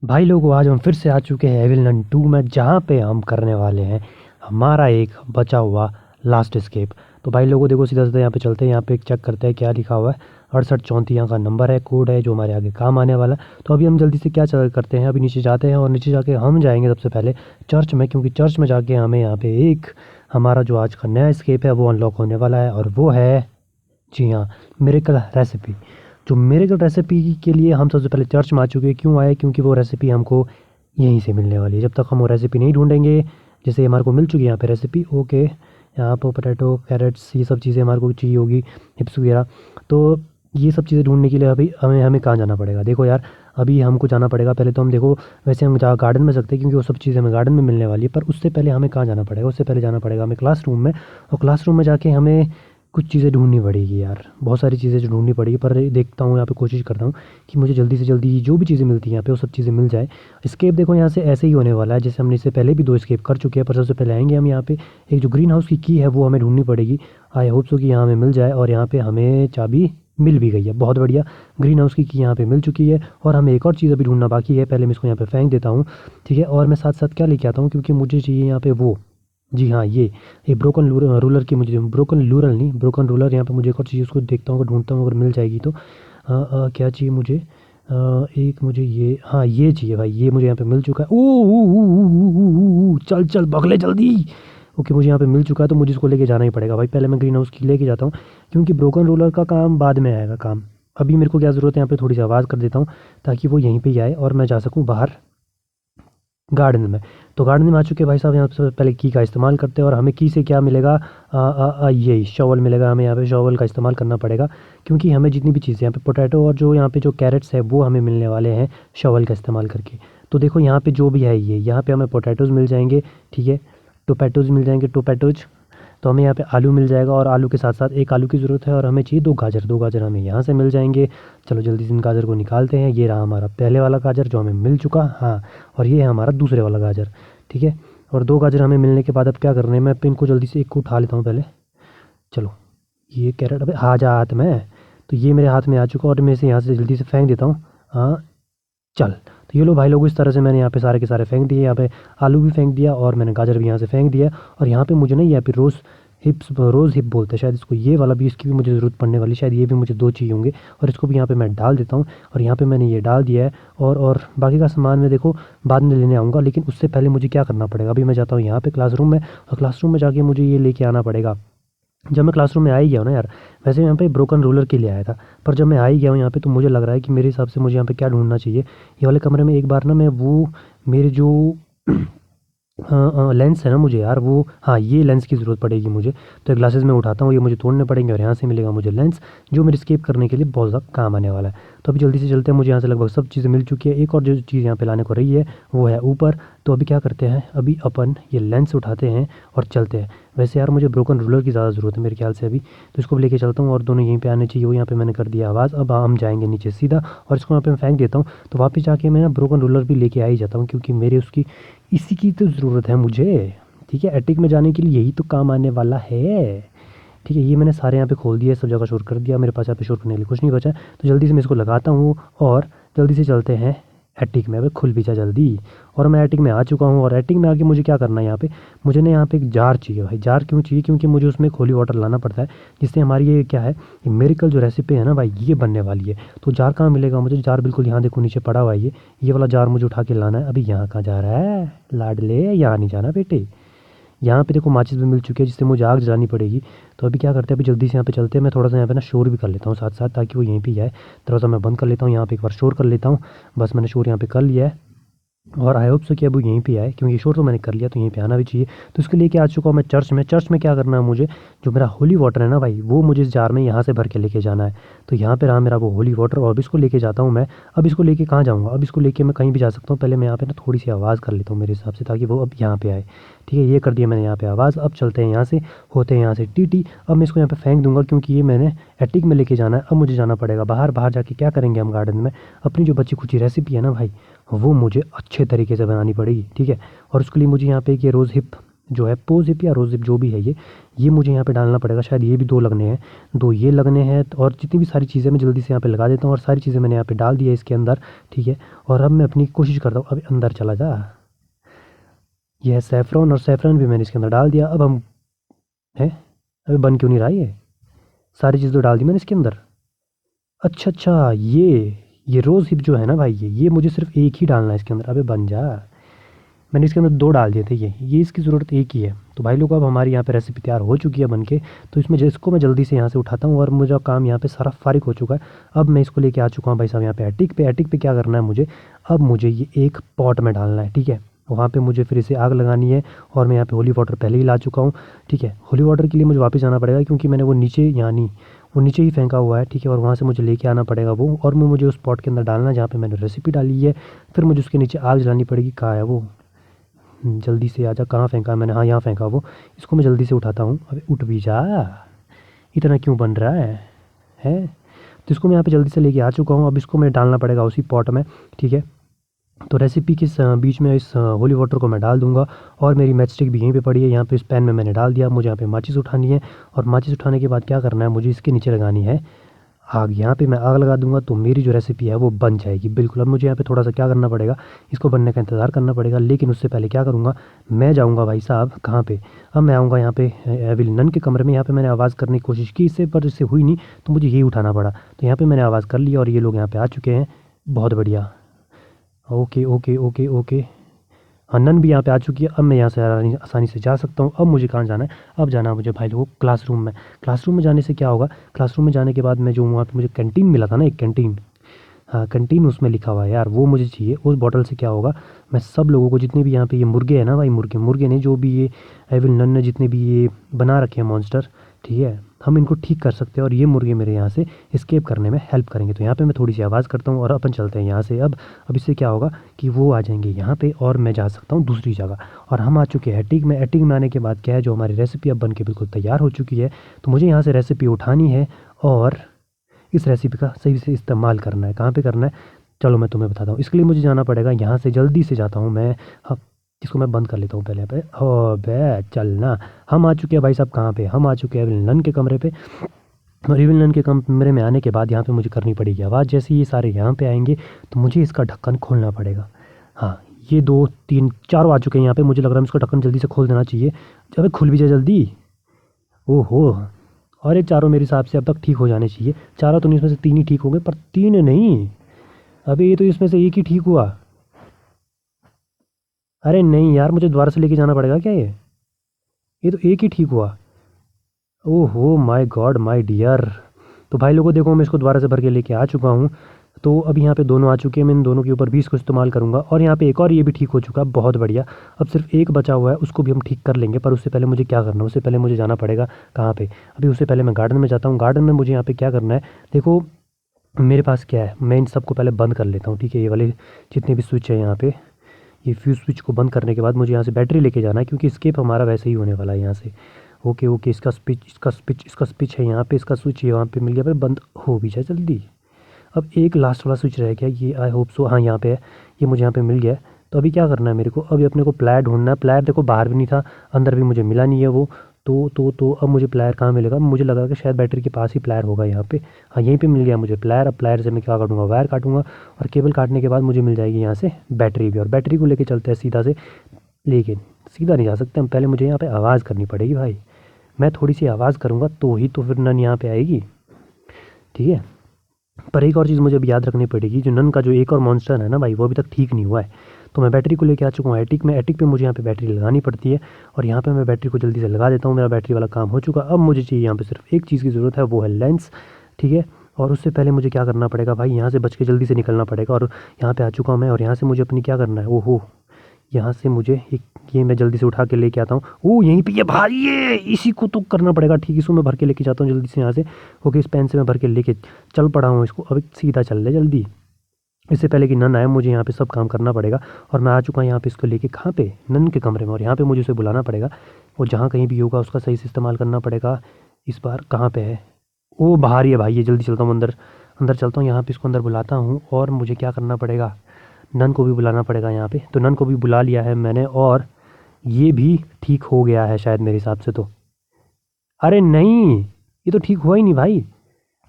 भाई लोगों, आज हम फिर से आ चुके हैं एविल 2 में, जहाँ पे हम करने वाले हैं हमारा एक बचा हुआ लास्ट एस्केप। तो भाई लोगों देखो, सीधा सीधा यहाँ पे चलते हैं। यहाँ पे एक चेक करते हैं क्या लिखा हुआ है। 6834 यहाँ का नंबर है, कोड है जो हमारे आगे काम आने वाला है। तो अभी हम जल्दी से क्या करते हैं, अभी नीचे जाते हैं और नीचे जाके हम जाएंगे सबसे पहले चर्च में, क्योंकि चर्च में जाके हमें यहाँ पे एक हमारा जो आज का नया एस्केप है वो अनलॉक होने वाला है, और वो है, जी हाँ, मिरेकल रेसिपी। जो मिरेकल रेसिपी के लिए हम सबसे पहले चर्च में आ चुके हैं। क्यों आए? क्योंकि वो रेसिपी हमको यहीं से मिलने वाली है। जब तक हम वो रेसिपी नहीं ढूंढेंगे, जैसे हमारे को मिल चुकी है यहाँ पे रेसिपी, ओके, यहाँ पर पोटैटो, कैरेट्स, ये सब चीज़ें हमारे को चाहिए होगी, हिप्स वगैरह। तो ये सब चीज़ें ढूंढने के लिए अभी हमें हमें कहाँ जाना पड़ेगा? देखो यार, अभी हमको जाना पड़ेगा पहले तो हम देखो, वैसे हम जहाँ गार्डन में सकते हैं क्योंकि वो सब चीज़ें हमें गार्डन में मिलने वाली है, पर उससे पहले हमें कहाँ जाना पड़ेगा? उससे पहले जाना पड़ेगा हमें क्लासरूम में। और क्लासरूम में जाके हमें कुछ चीज़ें ढूँढनी पड़ेगी यार, बहुत सारी चीज़ें जो ढूँढनी पड़ेगी। पर देखता हूँ, यहाँ पे कोशिश करता हूँ कि मुझे जल्दी से जल्दी जो भी चीज़ें मिलती हैं यहाँ पे वो सब चीज़ें मिल जाए। एस्केप देखो यहाँ से ऐसे ही होने वाला है जैसे हमने इससे पहले भी 2 एस्केप कर चुके हैं। पर सबसे पहले आएँगे हम यहाँ पे, एक जो ग्रीन हाउस की है वो हमें ढूँढनी पड़ेगी। आई होप सो कि यहाँ हमें मिल जाए। और यहाँ पे हमें चाबी मिल भी गई है, बहुत बढ़िया। ग्रीन हाउस की यहाँ पे मिल चुकी है, और हमें एक और चीज़ अभी ढूँढना बाकी है। पहले मैं इसको यहाँ पे फेंक देता हूँ, ठीक है। और मैं साथ साथ क्या लेके आता हूँ, क्योंकि मुझे चाहिए यहाँ पे वो, जी हाँ, ये ब्रोकन रूलर की मुझे, ब्रोकन रूलर नहीं, ब्रोकन रूलर। यहाँ पे मुझे एक और चीज़ उसको देखता हूँ, अगर ढूँढता हूँ, अगर मिल जाएगी तो। क्या चाहिए मुझे? एक मुझे ये, हाँ ये चाहिए भाई, ये मुझे यहाँ पे मिल चुका है। चल चल बगले जल्दी। ओके, मुझे यहाँ पे मिल चुका है, तो मुझे इसको लेके जाना ही पड़ेगा भाई। पहले मैं ग्रीन हाउस की लेके जाता हूँ, क्योंकि ब्रोकन रूलर का काम बाद में आएगा काम। अभी मेरे को क्या ज़रूरत है, यहाँ पे थोड़ी सी आवाज़ कर देता हूँ ताकि वो यहीं पे ही आए और मैं जा सकूँ बाहर गार्डन में। तो गार्डन में आ चुके हैं भाई साहब। यहाँ पे सबसे पहले की का इस्तेमाल करते हैं, और हमें की से क्या मिलेगा? ये शॉवल मिलेगा हमें। यहाँ पे शॉवल का इस्तेमाल करना पड़ेगा, क्योंकि हमें जितनी भी चीज़ें यहाँ पे पोटैटो और जो यहाँ पे जो कैरेट्स है वो हमें मिलने वाले हैं शॉवल का इस्तेमाल करके। तो देखो यहाँ पे जो भी है, ये यहाँ पे हमें पोटैटोज़ मिल जाएंगे, ठीक है, टोपैटोज़ मिल जाएंगे, टोपैटोज़। तो हमें यहाँ पे आलू मिल जाएगा, और आलू के साथ साथ एक आलू की ज़रूरत है, और हमें चाहिए 2 गाजर। 2 गाजर हमें यहाँ से मिल जाएंगे। चलो जल्दी से इन गाजर को निकालते हैं। ये रहा हमारा पहले वाला गाजर जो हमें मिल चुका, हाँ, और ये है हमारा दूसरे वाला गाजर, ठीक है। और 2 गाजर हमें मिलने के बाद अब क्या करना है, मैं इनको जल्दी से एक को उठा लेता हूँ पहले। चलो, ये कैरेट अबे आ जा हाथ में। तो ये मेरे हाथ में आ चुका, और मैं इसे यहाँ से जल्दी से फेंक देता हूँ। हाँ, चल। तो ये लो भाई लोग, इस तरह से मैंने यहाँ पे सारे के सारे फेंक दिए। यहाँ पे आलू भी फेंक दिया, और मैंने गाजर भी यहाँ से फेंक दिया। और यहाँ पे मुझे ना, यहाँ पे रोज़ हिप बोलते हैं शायद इसको, ये वाला भी, इसकी भी मुझे ज़रूरत पड़ने वाली, शायद ये भी मुझे 2 चाहिए होंगे। और इसको भी यहाँ पे मैं डाल देता हूँ, और यहाँ पे मैंने ये डाल दिया है। और बाकी का सामान मैं देखो बाद में लेने आऊँगा, लेकिन उससे पहले मुझे क्या करना पड़ेगा? अभी मैं जाता हूँ यहाँ पे क्लासरूम में, और क्लासरूम में जाके मुझे ये लेके आना पड़ेगा। जब मैं क्लासरूम में आ ही गया हूँ ना यार, वैसे यहाँ पे ब्रोकन रूलर के लिए आया था, पर जब मैं आ ही गया हूँ यहाँ पे, तो मुझे लग रहा है कि मेरे हिसाब से मुझे यहाँ पे क्या ढूंढना चाहिए। ये वाले कमरे में एक बार ना मैं वो, मेरे जो लेंस है ना मुझे यार, वो, हाँ, ये लेंस की ज़रूरत पड़ेगी मुझे। तो ये ग्लासेस मैं उठाता हूँ, ये मुझे तोड़ने पड़ेंगे, और यहाँ से मिलेगा मुझे लेंस, जो मेरे स्केप करने के लिए बहुत ज़्यादा काम आने वाला है। तो अभी जल्दी से चलते हैं, मुझे यहाँ से लगभग सब चीज़ें मिल चुकी है। एक और जो चीज़ यहाँ पे लाने को रही है वो है ऊपर। तो अभी क्या करते हैं, अभी अपन ये लेंस उठाते हैं और चलते हैं। वैसे यार मुझे ब्रोकन रूलर की ज़्यादा ज़रूरत है मेरे ख्याल से अभी, तो इसको भी लेके चलता हूँ, और दोनों यहीं पे आने चाहिए। वो यहाँ पे मैंने कर दिया आवाज़। अब हम जाएंगे नीचे सीधा, और इसको यहाँ पे मैं फेंक देता हूँ। तो वापस जाके मैं ना ब्रोकन रूलर भी लेके आ ही जाता हूँ, क्योंकि मेरे उसकी, इसी की तो ज़रूरत है मुझे, ठीक है। एटिक में जाने के लिए यही तो काम आने वाला है, ठीक है। ये मैंने सारे यहाँ पे खोल दिया, सब जगह शोर कर दिया। मेरे पास यहाँ पे शोर करने के लिए कुछ नहीं बचा, तो जल्दी से मैं इसको लगाता हूँ, और जल्दी से चलते हैं एटिक में। अबे खुल भी जा जल्दी। और मैं एटिक में आ चुका हूँ, और एटिक में आके मुझे क्या करना है यहाँ पे, मुझे ना यहाँ पे एक जार चाहिए भाई। जार क्यों चाहिए? क्योंकि मुझे उसमें होली वाटर लाना पड़ता है, जिससे हमारी ये क्या है, ये मिरेकल जो रेसिपी है ना भाई, ये बनने वाली है। तो जार कहाँ मिलेगा मुझे? जार बिल्कुल यहाँ देखो नीचे पड़ा हुआ है, ये वाला जार मुझे उठा के लाना है। अभी यहाँ कहाँ जा रहा है लाडले? यहाँ नहीं जाना बेटे। यहाँ पे देखो माचिस भी मिल चुकी है, जिससे मुझे आग जलानी पड़ेगी। तो अभी क्या करते हैं, अभी जल्दी से यहाँ पे चलते हैं। मैं थोड़ा सा यहाँ पे ना शोर भी कर लेता हूँ साथ साथ, ताकि वो यहीं पे ही आए। दरवाज़ा मैं बंद कर लेता हूँ, यहाँ पे एक बार शोर कर लेता हूँ। बस मैंने शोर यहाँ पे कर लिया है, और आई होप सो कि अब वो यहीं पे आए, क्योंकि शोर तो मैंने कर लिया, तो यहीं पे आना भी चाहिए। तो इसके लिए क्या आ चुका हूँ मैं चर्च में। चर्च में क्या करना है मुझे, जो मेरा होली वाटर है ना भाई, वो मुझे इस जार में यहाँ से भर के लेके जाना है। तो यहाँ पे रहा मेरा वो होली वाटर, और अब इसको लेके जाता हूँ मैं। अब इसको लेके कहाँ जाऊँगा? अब इसको लेके मैं कहीं भी जा सकता हूँ। पहले मैं यहाँ पे ना थोड़ी सी आवाज़ कर लेता हूँ मेरे हिसाब से, ताकि वो अब यहाँ पे आए, ठीक है। ये कर दिया मैंने यहाँ पे आवाज़। अब चलते हैं यहाँ से, होते हैं यहाँ से टीटी। अब मैं इसको यहाँ पे फेंक दूंगा, क्योंकि ये मैंने एटिक में लेके जाना है। अब मुझे जाना पड़ेगा बाहर। बाहर जाके क्या करेंगे हम गार्डन में, अपनी जो बची खुची रेसिपी है ना भाई, वो मुझे अच्छे तरीके से बनानी पड़ेगी, ठीक है। और उसके लिए मुझे यहाँ पे ये रोज़ हिप जो है पो जिप या रो जिप जो भी है ये मुझे यहाँ पे डालना पड़ेगा। शायद ये भी 2 लगने हैं, 2 ये लगने हैं। और जितनी भी सारी चीज़ें मैं जल्दी से यहाँ पे लगा देता हूँ और सारी चीज़ें मैंने यहाँ पे डाल दी है इसके अंदर, ठीक है। और अब मैं अपनी कोशिश करता हूँ, अब अंदर चला जा। ये है सैफ़रॉन और सैफ़रॉन भी मैंने इसके अंदर डाल दिया। अब हम है, अभी बन क्यों नहीं रहा ये? सारी चीज़ तो डाल दी मैंने इसके अंदर। अच्छा ये रोज़ हिप जो है ना भाई, ये मुझे सिर्फ एक ही डालना है इसके अंदर। अबे बन जा, मैंने इसके अंदर 2 डाल दिए थे। ये इसकी ज़रूरत एक ही है। तो भाई लोग अब हमारी यहाँ पे रेसिपी तैयार हो चुकी है बन के। तो इसको मैं जल्दी से यहाँ से उठाता हूँ और मुझे काम यहाँ पे सारा फारिग हो चुका है। अब मैं इसको लेके आ चुका हूँ भाई साहब यहाँ पे एटिक पे क्या करना है मुझे, अब मुझे ये एक पॉट में डालना है, ठीक है। वहाँ पे मुझे फिर इसे आग लगानी है और मैं यहाँ पे होली वाटर पहले ही ला चुका हूँ, ठीक है। होली वाटर के लिए मुझे वापस जाना पड़ेगा क्योंकि मैंने वो नीचे यानी वो नीचे ही फेंका हुआ है, ठीक है। और वहाँ से मुझे लेके आना पड़ेगा वो, और मुझे उस पॉट के अंदर डालना है जहाँ पे मैंने रेसिपी डाली है। फिर मुझे उसके नीचे आग जलानी पड़ेगी। कहाँ है वो? जल्दी से आजा। कहाँ फेंका है मैंने? हाँ यहाँ फेंका वो। इसको मैं जल्दी से उठाता हूँ। अबे उठ भी जा, इतना क्यों बन रहा है? तो इसको मैं यहाँ पे जल्दी से लेके आ चुका हूँ। अब इसको मैं डालना पड़ेगा उसी पॉट में, ठीक है। तो रेसिपी के बीच में इस होली वाटर को मैं डाल दूंगा और मेरी मैच स्टिक भी यहीं पे पड़ी है। यहाँ पे इस पैन में मैंने डाल दिया। मुझे यहाँ पे माचिस उठानी है और माचिस उठाने के बाद क्या करना है, मुझे इसके नीचे लगानी है आग। यहाँ पे मैं आग लगा दूंगा तो मेरी जो रेसिपी है वो बन जाएगी बिल्कुल। अब मुझे यहाँ पे थोड़ा सा क्या करना पड़ेगा, इसको बनने का इंतज़ार करना पड़ेगा। लेकिन उससे पहले क्या करूँगा, मैं जाऊँगा भाई साहब कहाँ पे, अब मैं आऊँगा यहाँ पे एविल नन के कमरे में। यहाँ पे मैंने आवाज़ करने की कोशिश की इससे, पर इससे हुई नहीं, तो मुझे यही उठाना पड़ा। तो यहाँ पे मैंने आवाज़ कर लिया और ये लोग यहाँ पे आ चुके हैं। बहुत बढ़िया, ओके। हाँ, नन भी यहाँ पे आ चुकी है। अब मैं यहाँ से आसानी से जा सकता हूँ। अब मुझे कहाँ जाना है, अब जाना है मुझे भाई लोगों क्लासरूम में। क्लासरूम में जाने से क्या होगा, क्लासरूम में जाने के बाद मैं जो वहाँ पे मुझे कैंटीन मिला था ना, एक कैंटीन, हाँ कैंटीन उसमें लिखा हुआ है यार, वो मुझे चाहिए। उस बॉटल से क्या होगा, मैं सब लोगों को, जितने भी यहाँ पे ये मुर्गे हैं ना भाई, मुर्गे ने जो भी ये एविल नन ने जितने भी ये बना रखे हैं मॉन्स्टर, ठीक है, हम इनको ठीक कर सकते हैं और ये मुर्गे मेरे यहाँ से एस्केप करने में हेल्प करेंगे। तो यहाँ पे मैं थोड़ी सी आवाज़ करता हूँ और अपन चलते हैं यहाँ से। अब इससे क्या होगा कि वो आ जाएंगे यहाँ पे और मैं जा सकता हूँ दूसरी जगह। और हम आ चुके हैं एटिक में। एटिक में आने के बाद क्या है, जो हमारी रेसिपी अब बन के बिल्कुल तैयार हो चुकी है। तो मुझे यहाँ से रेसिपी उठानी है और इस रेसिपी का सही से इस्तेमाल करना है। कहाँ पे करना है, चलो मैं तुम्हें बताता हूँ। इसके लिए मुझे जाना पड़ेगा यहाँ से, जल्दी से जाता हूँ मैं। हाँ, इसको मैं बंद कर लेता हूँ पहले पे। ओ बे चलना, हम आ चुके हैं भाई साहब कहाँ पे, हम आ चुके हैं एविल नन के कमरे पे। और एविल नन के कमरे में आने के बाद यहाँ पे मुझे करनी पड़ेगी आवाज़। जैसे ये सारे यहाँ पे आएंगे तो मुझे इसका ढक्कन खोलना पड़ेगा। हाँ, ये 2 3 4 आ चुके हैं यहाँ पे। मुझे लग रहा है इसका ढक्कन जल्दी से खोल देना चाहिए। अबे खुल भी जाए जल्दी। ओहो, और ये चारों मेरे हिसाब से अब तक ठीक हो जाने चाहिए। चारों तो नहीं, इसमें से 3 ही ठीक हो गए, पर 3 नहीं, अबे ये तो इसमें से एक ही ठीक हुआ। अरे नहीं यार, मुझे दोबारा से लेके जाना पड़ेगा क्या ये तो एक ही ठीक हुआ। ओहो माय गॉड माय डियर। तो भाई लोगों देखो, मैं इसको दोबारा से भर के लेके आ चुका हूँ। तो अब यहाँ पे दोनों आ चुके हैं, मैं इन दोनों के ऊपर भी इसको इस्तेमाल करूँगा। और यहाँ पे एक और ये भी ठीक हो चुका है, बहुत बढ़िया। अब सिर्फ एक बचा हुआ है, उसको भी हम ठीक कर लेंगे। पर उससे पहले मुझे क्या करना है, उससे पहले मुझे जाना पड़ेगा कहाँ पे, अभी उससे पहले मैं गार्डन में जाता हूँ। गार्डन में मुझे यहाँ पे क्या करना है, देखो मेरे पास क्या है, मैं इन सबको पहले बंद कर लेता हूँ, ठीक है। ये वाले जितने भी स्विच है यहाँ पे, ये फ्यूज़ स्विच को बंद करने के बाद मुझे यहाँ से बैटरी लेके जाना है, क्योंकि स्केप हमारा वैसे ही होने वाला है यहाँ से। ओके, इसका स्विच है यहाँ पे, इसका स्विच यहाँ पे मिल गया, पर बंद हो भी जाए जल्दी। अब एक लास्ट वाला स्विच रह गया, ये आई होप सो, हाँ यहाँ पे है, ये मुझे यहाँ पे मिल गया है। तो अभी क्या करना है मेरे को, अभी अपने को प्लायर ढूंढना है। प्लायर देखो बाहर भी नहीं था, अंदर भी मुझे मिला नहीं है वो। तो अब मुझे प्लायर कहाँ मिलेगा, मुझे लगा कि शायद बैटरी के पास ही प्लायर होगा यहाँ पे। हाँ यहीं पे मिल गया मुझे प्लायर। अब प्लायर से मैं क्या काटूँगा, वायर काटूँगा, और केबल काटने के बाद मुझे मिल जाएगी यहाँ से बैटरी भी। और बैटरी को लेके चलते हैं सीधा से, लेकिन सीधा नहीं जा सकते हम, पहले मुझे यहाँ पे आवाज़ करनी पड़ेगी भाई। मैं थोड़ी सी आवाज़ करूँगा तो ही तो फिर नन यहाँ पे आएगी, ठीक है। पर एक और चीज़ मुझे अभी याद रखनी पड़ेगी, जो नन का जो एक और मॉन्स्टर है ना भाई, वो अभी तक ठीक नहीं हुआ है। तो मैं बैटरी को लेके आ चुका हूँ एटिक में। एटिक पे मुझे यहाँ पे बैटरी लगानी पड़ती है, और यहाँ पे मैं बैटरी को जल्दी से लगा देता हूँ। मेरा बैटरी वाला काम हो चुका। अब मुझे चाहिए यहाँ पे सिर्फ एक चीज़ की ज़रूरत है, वो है लेंस, ठीक है। और उससे पहले मुझे क्या करना पड़ेगा भाई, यहाँ से बच के जल्दी से निकलना पड़ेगा। और यहाँ पे आ चुका हूँ मैं, और यहाँ से मुझे अपनी क्या करना है, ओहो, यहाँ से मुझे एक, ये मैं जल्दी से उठा के लेके आता हूँ। ओह यहीं पे ये भाई, ये इसी को तो करना पड़ेगा, ठीक है। इसको मैं भर के लेके जाता हूँ जल्दी से यहाँ से। ओके, इस पेन से मैं भर के लेके चल पड़ा हूँ इसको। अब सीधा चल ले जल्दी, इससे पहले कि नन आए मुझे यहाँ पे सब काम करना पड़ेगा। और मैं आ चुका हूँ यहाँ पे इसको लेके, कहाँ पे, नन के कमरे में। और यहाँ पे मुझे उसे बुलाना पड़ेगा, और जहाँ कहीं भी होगा उसका सही से इस्तेमाल करना पड़ेगा। इस बार कहाँ पे है, ओ बाहर ही है भाई, ये जल्दी चलता हूँ अंदर, अंदर चलता हूँ। यहाँ पे इसको अंदर बुलाता हूँ, और मुझे क्या करना पड़ेगा, नन को भी बुलाना पड़ेगा यहाँ पे। तो नन को भी बुला लिया है मैंने, और ये भी ठीक हो गया है शायद मेरे हिसाब से तो। अरे नहीं, ये तो ठीक हुआ ही नहीं भाई।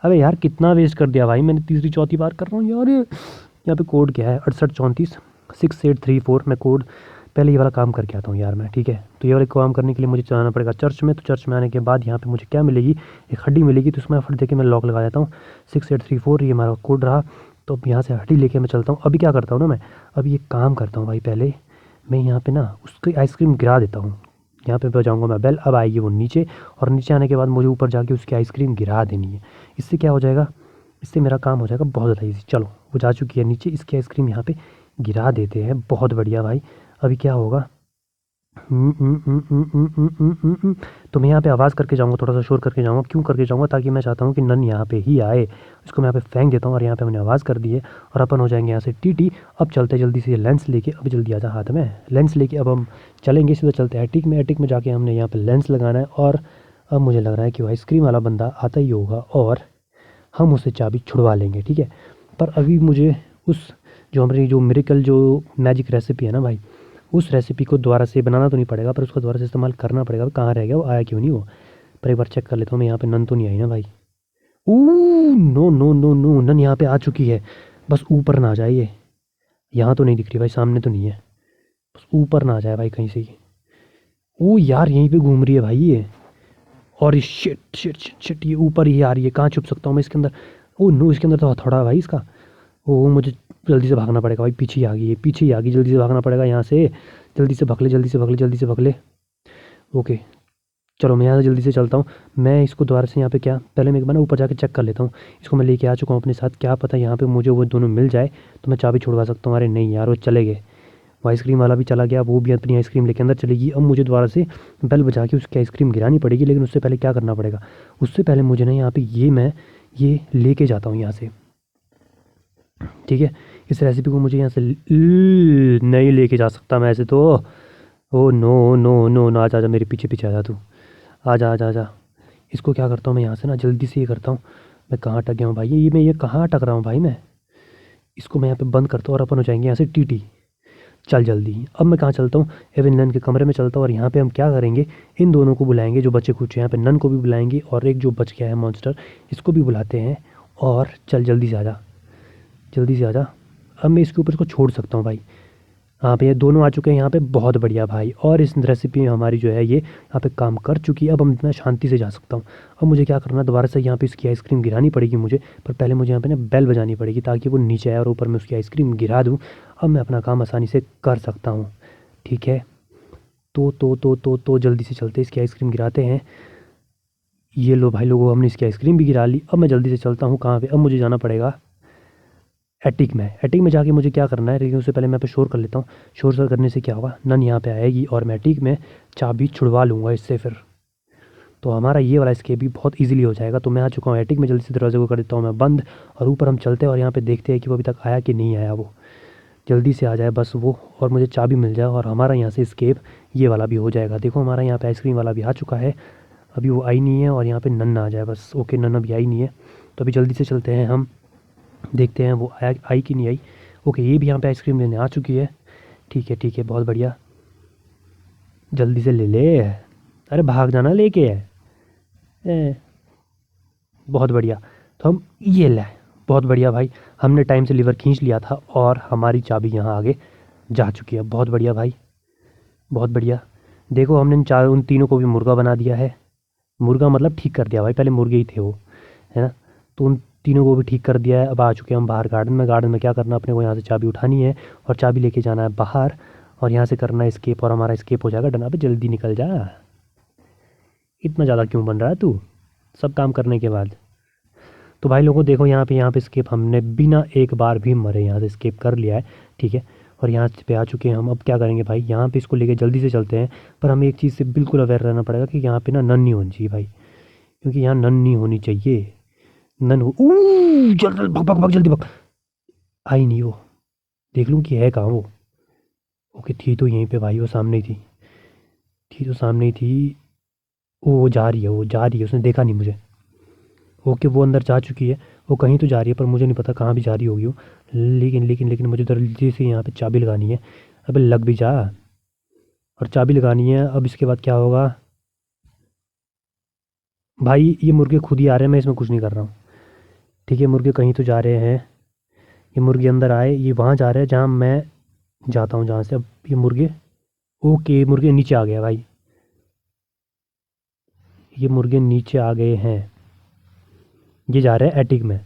अबे यार कितना वेस्ट कर दिया भाई मैंने, तीसरी चौथी बार कर रहा हूँ यार। यहाँ पे कोड क्या है, 6834 मैं कोड पहले ये वाला काम करके आता हूँ यार मैं, ठीक है। तो ये वाला काम करने के लिए मुझे जाना पड़ेगा चर्च में। तो चर्च में आने के बाद यहाँ पे मुझे क्या मिलेगी, एक हड्डी मिलेगी। तो उसमें फट देके मैं लॉक लगा देता हूँ 6834, ये हमारा कोड रहा। तो अब यहाँ से हड्डी लेके मैं चलता हूँ। अभी क्या करता हूँ ना मैं, अभी एक काम करता हूँ भाई, पहले मैं यहाँ पे ना उसकी आइसक्रीम गिरा देता हूँ। यहाँ पे बजाऊँगा मैं बेल, अब आएगी वो नीचे, और नीचे आने के बाद मुझे ऊपर जाके उसकी आइसक्रीम गिरा देनी है। इससे क्या हो जाएगा, इससे मेरा काम हो जाएगा बहुत ज़्यादा ईजी। चलो वो जा चुकी है नीचे, इसकी आइसक्रीम यहाँ पे गिरा देते हैं। बहुत बढ़िया भाई। अभी क्या होगा, तो मैं यहाँ पे आवाज़ करके जाऊँगा, थोड़ा सा शोर करके जाऊँगा। क्यों करके जाऊँगा, ताकि मैं चाहता हूँ कि नन यहाँ पे ही आए। इसको मैं यहाँ पे फेंक देता हूँ और यहाँ पे मैंने आवाज़ कर दी है, और अपन हो जाएंगे यहाँ से टीटी। अब चलते जल्दी से लेंस लेके, अब जल्दी आ जा हाथ में लेंस लेके। अब हम चलेंगे सीधा, चलते हैं एटिक में। एटिक में जाके हमने यहाँ पे लेंस लगाना है। और अब मुझे लग रहा है कि वो आइसक्रीम वाला बंदा आता ही होगा और हम उससे चाबी छुड़वा लेंगे, ठीक है। पर अभी मुझे उस जो हमारी जो मिरेकल जो मैजिक रेसिपी है ना भाई, उस रेसिपी को दोबारा से बनाना तो नहीं पड़ेगा, पर उसको दोबारा से इस्तेमाल करना पड़ेगा। कहाँ रह गया वो, आया क्यों नहीं वो, पर एक बार चेक कर लेता हूँ मैं। यहाँ पे नन तो नहीं आई ना भाई। ऊ नो नो नो नो, नन यहाँ पे आ चुकी है। बस ऊपर ना आ जाए ये, यहाँ तो नहीं दिख रही भाई, सामने तो नहीं है। बस ऊपर ना आ जाए भाई कहीं से ही। ओ यार यहीं पे घूम रही है भाई ये। और ये शिट शिट शिट शिट, ये ऊपर ही आ रही है। कहाँ छुप सकता हूँ मैं इसके अंदर। ओ नो, इसके अंदर तो हथौड़ा है भाई इसका। ओ मुझे जल्दी से भागना पड़ेगा भाई, पीछे ही आ गई है, पीछे ही आ गई। जल्दी से भागना पड़ेगा यहाँ से, जल्दी से भगले, जल्दी से भगले, जल्दी से भगले। ओके चलो मैं यहाँ से जल्दी से चलता हूँ। मैं इसको दोबारा से यहाँ पे क्या, पहले मैं एक बार ना ऊपर जाके चेक कर लेता हूँ। इसको मैं लेके आ चुका हूँ अपने साथ, क्या पता यहाँ पे मुझे वो दोनों मिल जाए तो मैं चाबी छुड़वा सकता हूँ। अरे नहीं यार, वो चले गए। वो आइसक्रीम वाला भी चला गया, वो भी अपनी आइसक्रीम लेके अंदर चलेगी। अब मुझे दोबारा से बेल बजा के उसकी आइसक्रीम गिरानी पड़ेगी, लेकिन उससे पहले क्या करना पड़ेगा, उससे पहले मुझे ना यहाँ पे मैं ये लेके जाता हूँ यहाँ से, ठीक है। इस रेसिपी को मुझे यहाँ से नहीं लेके जा सकता मैं ऐसे तो। Oh no no no no, आजा आजा मेरे पीछे पीछे आजा तू, आजा आजा आजा। इसको क्या करता हूँ मैं यहाँ से ना, जल्दी से ये करता हूँ। मैं कहाँ अटक गया हूँ भाई, ये मैं ये कहाँ अटक रहा हूँ भाई मैं। इसको मैं यहाँ पे बंद करता हूँ और अपन हो जाएंगे यहाँ से टीटी। चल जल्दी, अब मैं कहाँ चलता हूँ, एविन नन के कमरे में चलता हूँ। और यहाँ पे हम क्या करेंगे, इन दोनों को बुलाएंगे जो बचे कुछ, यहाँ पे नन को भी बुलाएंगे और एक जो बच गया है मॉन्स्टर, इसको भी बुलाते हैं। और चल जल्दी से आजा, जल्दी से आजा। अब मैं इसके ऊपर इसको छोड़ सकता हूँ भाई। हाँ भैया दोनों आ चुके हैं यहाँ पे, बहुत बढ़िया भाई। और इस रेसिपी में हमारी जो है ये यहाँ पे काम कर चुकी है। अब मैं शांति से जा सकता हूँ। अब मुझे क्या करना है, दोबारा से यहाँ पे इसकी आइसक्रीम गिरानी पड़ेगी मुझे, पर पहले मुझे यहाँ पे ना बेल बजानी पड़ेगी ताकि वो नीचे आए और ऊपर मैं उसकी आइसक्रीम गिरा दूँ। अब मैं अपना काम आसानी से कर सकता हूँ, ठीक है। तो जल्दी से चलते इसकी आइसक्रीम गिराते हैं। ये लो भाई लोगों, हमने इसकी आइसक्रीम भी गिरा ली। अब मैं जल्दी से चलता हूँ कहाँ पे, अब मुझे जाना पड़ेगा एटिक में। एटिक में जाके मुझे क्या करना है, लेकिन उससे पहले मैं पे शोर कर लेता हूँ। शोर सर करने से क्या होगा, नन यहाँ पे आएगी और मैं एटिक में चाबी छुड़वा लूँगा इससे। फिर तो हमारा ये वाला स्केप भी बहुत इजीली हो जाएगा। तो मैं आ चुका हूँ एटिक में, जल्दी से दरवाजे को कर देता हूँ मैं बंद। और ऊपर हम चलते हैं और यहाँ पे देखते हैं कि वो अभी तक आया कि नहीं आया। वो जल्दी से आ जाए बस वो, और मुझे चाबी मिल जाए और हमारा यहाँ से स्केप ये वाला भी हो जाएगा। देखो हमारा यहाँ पे आइसक्रीम वाला भी आ चुका है, अभी वो आई नहीं है। और यहाँ पे नन ना आ जाए बस। ओके नन अभी आई नहीं है, तो अभी जल्दी से चलते हैं हम, देखते हैं वो आया आई कि नहीं आई। ओके ये भी यहाँ पे आइसक्रीम लेने आ चुकी है, ठीक है बहुत बढ़िया। जल्दी से ले ले, अरे भाग जाना लेके है। ए, बहुत बढ़िया। तो हम ये ले, बहुत बढ़िया भाई, हमने टाइम से लीवर खींच लिया था और हमारी चाबी यहाँ आगे जा चुकी है। बहुत बढ़िया भाई, बहुत बढ़िया। देखो हमने उन तीनों को भी मुर्गा बना दिया है। मुर्गा मतलब ठीक कर दिया भाई, पहले मुर्गे ही थे वो, है ना। तो उन तीनों को भी ठीक कर दिया है। अब आ चुके हैं हम बाहर गार्डन में। गार्डन में क्या करना, अपने को यहाँ से चाबी उठानी है और चाबी लेके जाना है बाहर, और यहाँ से करना है स्केप, और हमारा स्केप हो जाएगा डन। पे जल्दी निकल जा, इतना ज़्यादा क्यों बन रहा है तू सब काम करने के बाद। तो भाई लोगों देखो यहाँ पे स्केप हमने बिना एक बार भी मरे यहाँ से स्केप कर लिया है, ठीक है। और यहाँ पे आ चुके हैं हम। अब क्या करेंगे भाई, यहाँ पे इसको लेके जल्दी से चलते हैं। पर हमें एक चीज़ से बिल्कुल अवेयर रहना पड़ेगा कि यहाँ पे ना नन नहीं होनी चाहिए भाई, क्योंकि यहाँ नन नहीं होनी चाहिए। नन हो जल जल भग भग भग जल्दी भग। आई नहीं वो, देख लूँ कि है कहाँ वो। ओके थी तो यहीं पे भाई, वो सामने ही थी तो सामने ही थी। वो जा रही है, वो जा रही है, उसने देखा नहीं मुझे। ओके वो अंदर जा चुकी है, वो कहीं तो जा रही है, पर मुझे नहीं पता कहाँ भी जा रही होगी वो। लेकिन लेकिन लेकिन मुझे जल्दी से यहाँ पे चाबी लगानी है। अबे लग भी जा, और चाबी लगानी है। अब इसके बाद क्या होगा भाई, ये मुर्गे खुद ही आ रहे हैं, मैं इसमें कुछ नहीं कर रहा हूँ। ठीक है, मुर्गे कहीं तो जा रहे हैं। ये मुर्गे अंदर आए, ये वहाँ जा रहे हैं जहाँ मैं जाता हूँ, जहाँ से। अब ये मुर्गे, ओके मुर्गे नीचे आ गया भाई, ये मुर्गे नीचे आ गए हैं। ये जा रहे हैं एटिक में।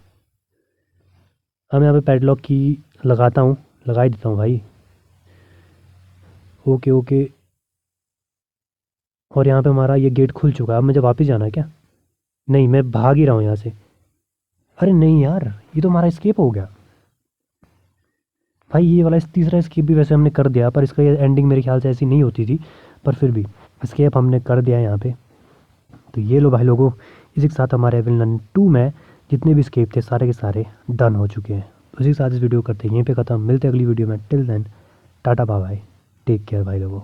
अब यहाँ पे पैडलॉक की लगाता हूँ, लगा ही देता हूँ भाई। ओके ओके, और यहाँ पे हमारा ये गेट खुल चुका है। अब मुझे वापस जाना है क्या? नहीं, मैं भाग ही रहा हूँ यहाँ से। अरे नहीं यार, ये तो हमारा स्केप हो गया भाई। ये वाला तीसरा स्केप भी वैसे हमने कर दिया, पर इसका ये एंडिंग मेरे ख्याल से ऐसी नहीं होती थी, पर फिर भी स्केप हमने कर दिया यहाँ पे। तो ये लो भाई लोगों, इसी के साथ हमारे विलन 2 में जितने भी स्केप थे सारे के सारे डन हो चुके हैं। तो इसी के साथ इस वीडियो को करते हैं यहीं पे ख़त्म। मिलते हैं अगली वीडियो में। Till then tata bye bye, take care भाई लोगों।